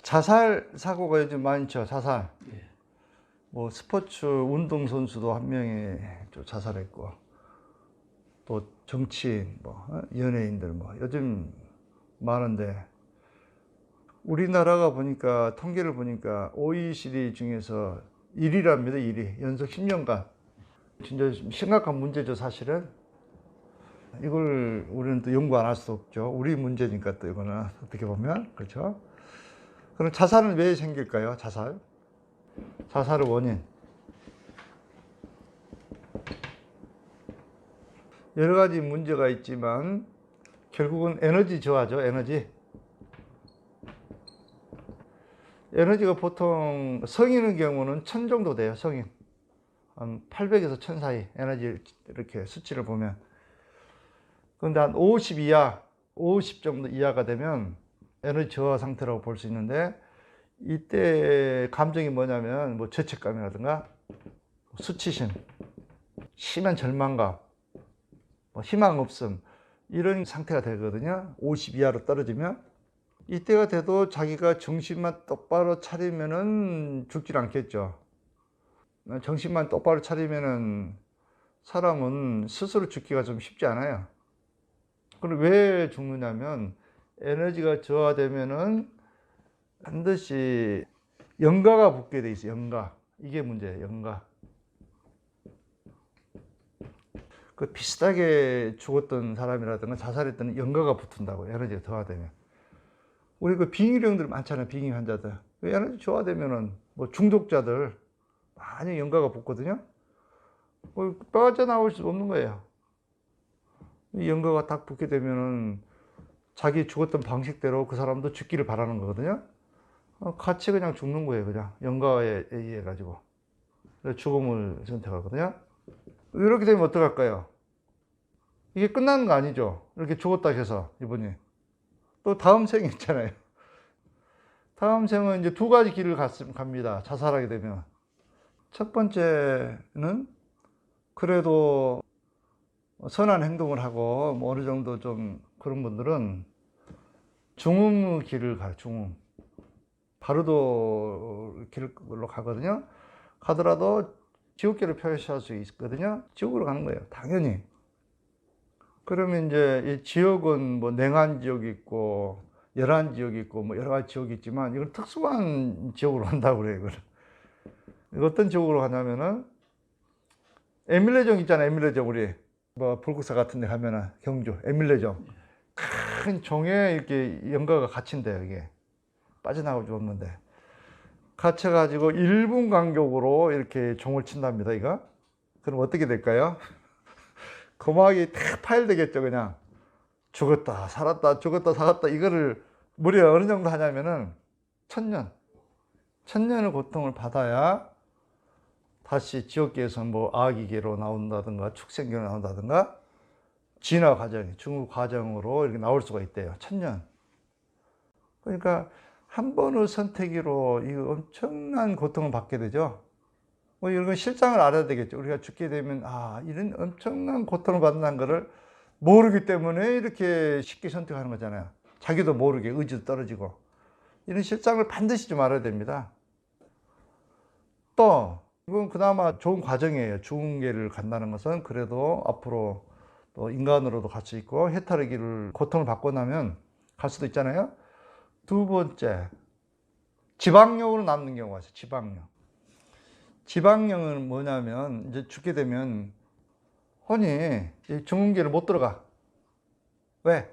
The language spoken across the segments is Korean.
자살 사고가 요즘 많죠. 자살. 예. 뭐 스포츠 운동선수도 한 명이 좀 자살했고, 또 정치인, 뭐 연예인들 뭐 요즘 많은데, 우리나라가 보니까 통계를 보니까 OECD 중에서 1위랍니다. 1위. 연속 10년간. 진짜 심각한 문제죠, 사실은. 이걸 우리는 또 연구 안 할 수 없죠. 우리 문제니까 또 이거는 어떻게 보면. 그렇죠? 그럼 자살은 왜 생길까요? 자살. 자살의 원인. 여러 가지 문제가 있지만 결국은 에너지 저하죠. 에너지가 보통 성인의 경우는 1000 정도 돼요. 성인. 한 800에서 1000 사이 에너지 이렇게 수치를 보면. 그런데 한 50 이하, 50 정도 이하가 되면 에너지 저하 상태라고 볼 수 있는데, 이때 감정이 뭐냐면 뭐 죄책감이라든가 수치심, 심한 절망감, 뭐 희망 없음, 이런 상태가 되거든요. 50 이하로 떨어지면. 이때가 돼도 자기가 정신만 똑바로 차리면은 죽질 않겠죠. 정신만 똑바로 차리면은 사람은 스스로 죽기가 좀 쉽지 않아요. 그럼 왜 죽느냐면, 에너지가 저하되면은 반드시 영가가 붙게 돼 있어요. 영가. 이게 문제예요. 영가. 그 비슷하게 죽었던 사람이라든가 자살했던 영가가 붙은다고, 에너지가 저하되면. 우리 그 빙의령들 많잖아요. 빙의 환자들. 에너지 저하되면은 뭐 중독자들 많이 영가가 붙거든요. 빠져나올 수 없는 거예요. 이 영가가 딱 붙게 되면은 자기 죽었던 방식대로 그 사람도 죽기를 바라는 거거든요. 같이 그냥 죽는 거예요. 그냥 영가에 의해 가지고 죽음을 선택하거든요. 이렇게 되면 어떡할까요? 이게 끝나는 거 아니죠. 이렇게 죽었다 해서 이분이 또 다음 생이 있잖아요. 다음 생은 이제 두 가지 길을 갑니다. 자살하게 되면. 첫 번째는 그래도 선한 행동을 하고 뭐 어느 정도 좀 그런 분들은 중음의 길을 가요. 중음. 바로도 길로 가거든요. 가더라도 지옥길을 표시할 수 있거든요. 지옥으로 가는 거예요. 당연히. 그러면 이제 이 지옥은 뭐 냉한 지옥이 있고 열한 지옥이 있고 뭐 여러 가지 지옥이 있지만, 이건 특수한 지옥으로 간다고 그래요. 이걸 어떤 지옥으로 가냐면은 에밀레종 있잖아요. 에밀레종. 우리 뭐 불국사 같은 데 가면은 경주 에밀레종 큰 종에 이렇게 연가가 갇힌대요. 이게 빠져나올 수 없는데 갇혀가지고 1분 간격으로 이렇게 종을 친답니다. 이거. 그럼 어떻게 될까요? 고막이 탁 파열되겠죠. 그냥 죽었다 살았다 죽었다 살았다, 이거를 무려 어느 정도 하냐면은 1000년의 고통을 받아야 다시 지옥계에서 뭐 아기계로 나온다든가 축생계로 나온다든가 진화 과정, 중후 과정으로 이렇게 나올 수가 있대요. 1000년. 그러니까 한 번의 선택으로 이 엄청난 고통을 받게 되죠. 뭐 이런 건 실상을 알아야 되겠죠. 우리가 죽게 되면 이런 엄청난 고통을 받는다는 것을 모르기 때문에 이렇게 쉽게 선택하는 거잖아요. 자기도 모르게 의지도 떨어지고. 이런 실상을 반드시 좀 알아야 됩니다. 또 이건 그나마 좋은 과정이에요. 중계를 간다는 것은 그래도 앞으로 또 인간으로도 갈 수 있고 해탈의 길을 고통을 받고 나면 갈 수도 있잖아요. 두 번째, 지방령으로 남는 경우가 있어요. 지방령은 뭐냐면 이제 죽게 되면 혼이 중흥계를 못 들어가. 왜?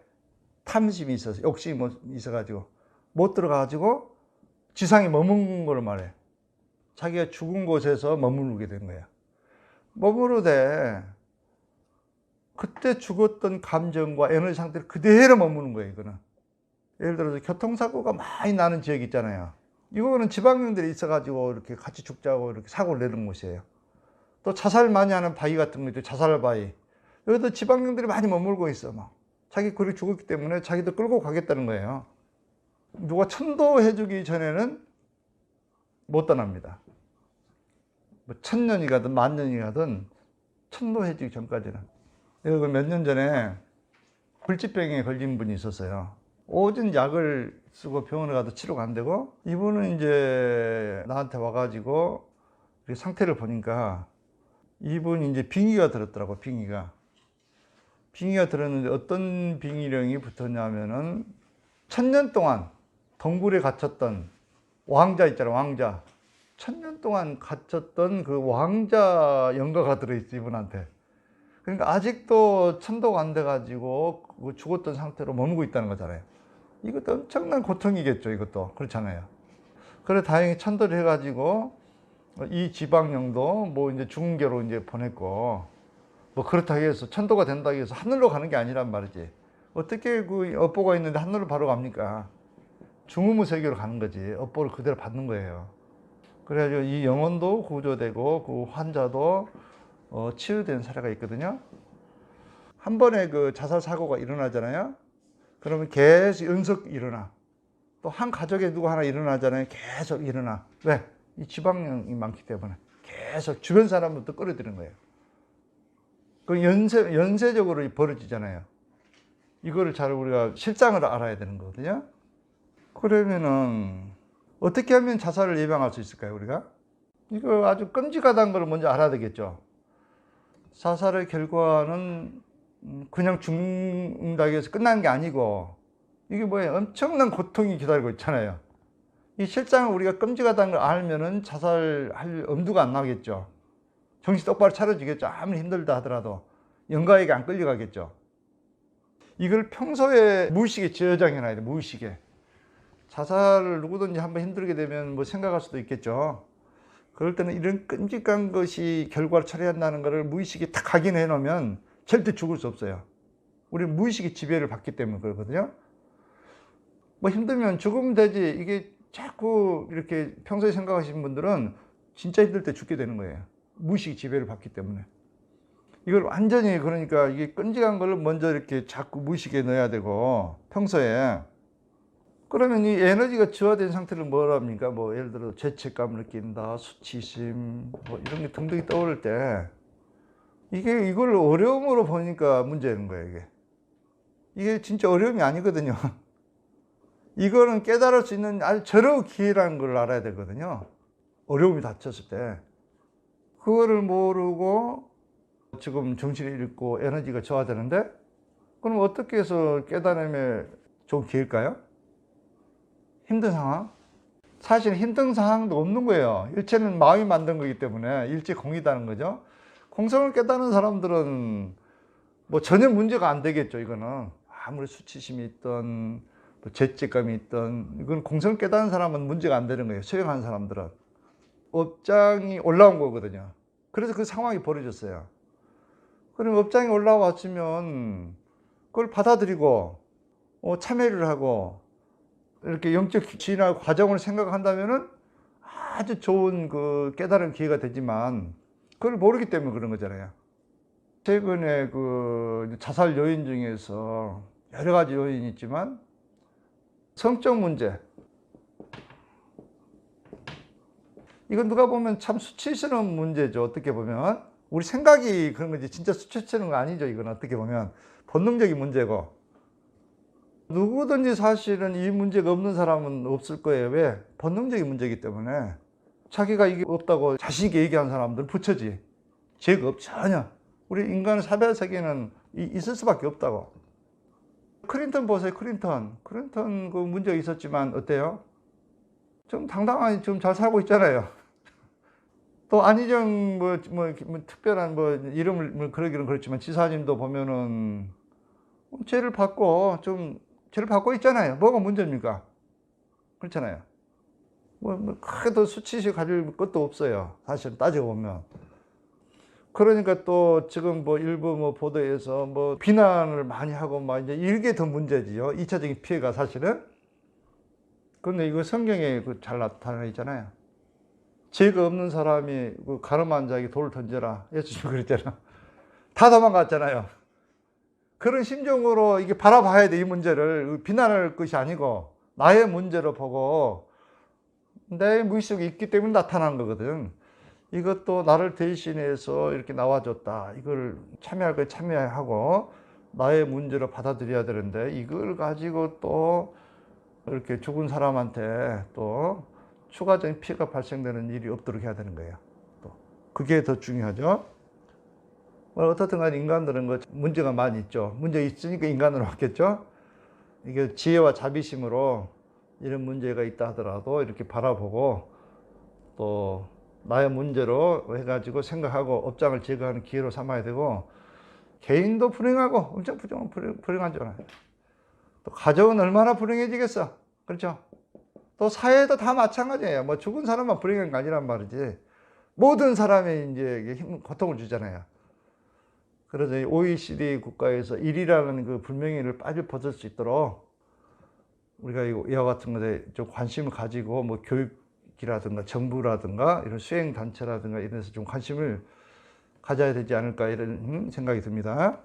탐심이 있어서, 욕심이 있어가지고 못 들어가가지고 지상에 머무는 걸 말해. 자기가 죽은 곳에서 머무르게 된 거야. 머무르되 그때 죽었던 감정과 에너지 상태를 그대로 머무는 거예요. 이거는 예를 들어서 교통사고가 많이 나는 지역 있잖아요. 이거는 지방령들이 있어가지고 이렇게 같이 죽자고 이렇게 사고를 내는 곳이에요. 또 자살 많이 하는 바위 같은 거 있죠. 자살 바위. 여기도 지방령들이 많이 머물고 있어. 막 자기 그리 죽었기 때문에 자기도 끌고 가겠다는 거예요. 누가 천도해주기 전에는 못 떠납니다. 뭐 1000년이 가든 10,000년이 가든 천도해주기 전까지는. 몇 년 전에 불치병에 걸린 분이 있었어요. 오전 약을 쓰고 병원에 가도 치료가 안 되고, 이분은 이제 나한테 와가지고 이렇게 상태를 보니까 이분이 이제 빙의가 들었더라고. 빙의가 들었는데 어떤 빙의령이 붙었냐면은 1000년 동안 동굴에 갇혔던 왕자 있잖아. 왕자 1000년 동안 갇혔던 그 왕자 연가가 들어있어, 이분한테. 그러니까 아직도 천도가 안 돼가지고 죽었던 상태로 머물고 있다는 거잖아요. 이것도 엄청난 고통이겠죠, 이것도. 그렇잖아요. 그래, 다행히 천도를 해가지고 이 지방령도 뭐 이제 중계로 이제 보냈고, 뭐 그렇다고 해서 천도가 된다고 해서 하늘로 가는 게 아니란 말이지. 어떻게 그 업보가 있는데 하늘로 바로 갑니까? 중의무 세계로 가는 거지. 업보를 그대로 받는 거예요. 그래가지고 이 영혼도 구조되고 그 환자도 치유된 사례가 있거든요. 한 번에 그 자살 사고가 일어나잖아요. 그러면 계속 연속 일어나. 또 한 가족에 누구 하나 일어나잖아요. 계속 일어나. 왜? 이 지방령이 많기 때문에 계속 주변 사람부터 끌어들이는 거예요. 그 연쇄적으로 벌어지잖아요. 이거를 잘 우리가 실상을 알아야 되는 거거든요. 그러면은 어떻게 하면 자살을 예방할 수 있을까요, 우리가? 이거 아주 끔찍하다는 걸 먼저 알아야 되겠죠. 자살의 결과는 그냥 죽는다고 해서 끝나는 게 아니고, 이게 뭐예요? 엄청난 고통이 기다리고 있잖아요. 이 실상을 우리가 끔찍하다는 걸 알면은 자살할 엄두가 안 나겠죠. 정신 똑바로 차려지겠죠. 아무리 힘들다 하더라도 영가에게 안 끌려가겠죠. 이걸 평소에 무의식에 저장해놔야 돼. 무의식에. 자살을 누구든지 한번 힘들게 되면 뭐 생각할 수도 있겠죠. 그럴 때는 이런 끔찍한 것이 결과를 초래한다는 것을 무의식에 딱 각인해 놓으면 절대 죽을 수 없어요. 우리는 무의식의 지배를 받기 때문에 그러거든요. 뭐 힘들면 죽으면 되지. 이게 자꾸 이렇게 평소에 생각하시는 분들은 진짜 힘들 때 죽게 되는 거예요. 무의식의 지배를 받기 때문에. 이걸 완전히, 그러니까 이게 끔찍한 걸 먼저 이렇게 자꾸 무의식에 넣어야 되고, 평소에. 그러면 이 에너지가 저하된 상태를 뭐라 합니까? 뭐 예를 들어 죄책감을 느낀다, 수치심, 뭐 이런 게 등등이 떠오를 때, 이걸 어려움으로 보니까 문제인 거예요, 이게 진짜 어려움이 아니거든요. 이거는 깨달을 수 있는 아주 절호 기회라는 걸 알아야 되거든요. 어려움이 닥쳤을 때. 그거를 모르고 지금 정신을 잃고 에너지가 저하되는데, 그럼 어떻게 해서 깨달음에 좋은 기회일까요? 힘든 상황? 사실 힘든 상황도 없는 거예요. 일체는 마음이 만든 거기 때문에 일체 공이다는 거죠. 공성을 깨닫는 사람들은 뭐 전혀 문제가 안 되겠죠. 이거는 아무리 수치심이 있던 뭐 죄책감이 있던, 이건 공성을 깨닫는 사람은 문제가 안 되는 거예요. 수행하는 사람들은. 업장이 올라온 거거든요. 그래서 그 상황이 벌어졌어요. 그럼 업장이 올라왔으면 그걸 받아들이고 참여를 하고 이렇게 영적 진화 과정을 생각한다면은 아주 좋은 그 깨달은 기회가 되지만, 그걸 모르기 때문에 그런 거잖아요. 최근에 그 자살 요인 중에서 여러 가지 요인이 있지만, 성적 문제. 이건 누가 보면 참 수치스러운 문제죠. 어떻게 보면. 우리 생각이 그런 거지, 진짜 수치스러운 거 아니죠. 이건 어떻게 보면 본능적인 문제고. 누구든지 사실은 이 문제가 없는 사람은 없을 거예요. 왜? 본능적인 문제이기 때문에. 자기가 이게 없다고 자신있게 얘기하는 사람들은 부처지. 죄가 없지, 전혀. 우리 인간의 사별 세계는 있을 수밖에 없다고. 클린턴 보세요, 클린턴 그 문제가 있었지만 어때요? 좀 당당하게 좀 잘 살고 있잖아요. 또 안희정 뭐 특별한 뭐 이름을 뭐 그러기는 그렇지만 지사님도 보면은 죄를 받고 있잖아요. 뭐가 문제입니까? 그렇잖아요. 크게 더 수치심 가질 것도 없어요. 사실 따지고 보면. 그러니까 또 지금 뭐 일부 뭐 보도에서 뭐 비난을 많이 하고 막 이제 이게 더 문제지요. 2차적인 피해가 사실은. 그런데 이거 성경에 잘 나타나 있잖아요. 죄가 없는 사람이 그 가늠한 자에게 돌을 던져라. 예수님 그랬잖아. 다 도망갔잖아요. 그런 심정으로 이게 바라봐야 돼, 이 문제를. 비난할 것이 아니고 나의 문제로 보고 내 무의식이 있기 때문에 나타난 거거든. 이것도 나를 대신해서 이렇게 나와줬다. 이걸 참여할 걸 참여하고 나의 문제로 받아들여야 되는데, 이걸 가지고 또 이렇게 죽은 사람한테 또 추가적인 피해가 발생되는 일이 없도록 해야 되는 거예요. 또 그게 더 중요하죠. 어떻든 간에 인간들은 문제가 많이 있죠. 문제 있으니까 인간으로 왔겠죠. 이게 지혜와 자비심으로 이런 문제가 있다 하더라도 이렇게 바라보고 또 나의 문제로 해가지고 생각하고 업장을 제거하는 기회로 삼아야 되고, 개인도 불행하고 엄청 불행하잖아요. 또 가정은 얼마나 불행해지겠어. 그렇죠? 또 사회도 다 마찬가지예요. 뭐 죽은 사람만 불행한 게 아니란 말이지. 모든 사람이 이제 고통을 주잖아요. 그래서 OECD 국가에서 1이라는 그 불명예를 빨리 벗을 수 있도록 우리가 이와 같은 것에 좀 관심을 가지고 뭐 교육이라든가 정부라든가 이런 수행 단체라든가 이런 데서 좀 관심을 가져야 되지 않을까 이런 생각이 듭니다.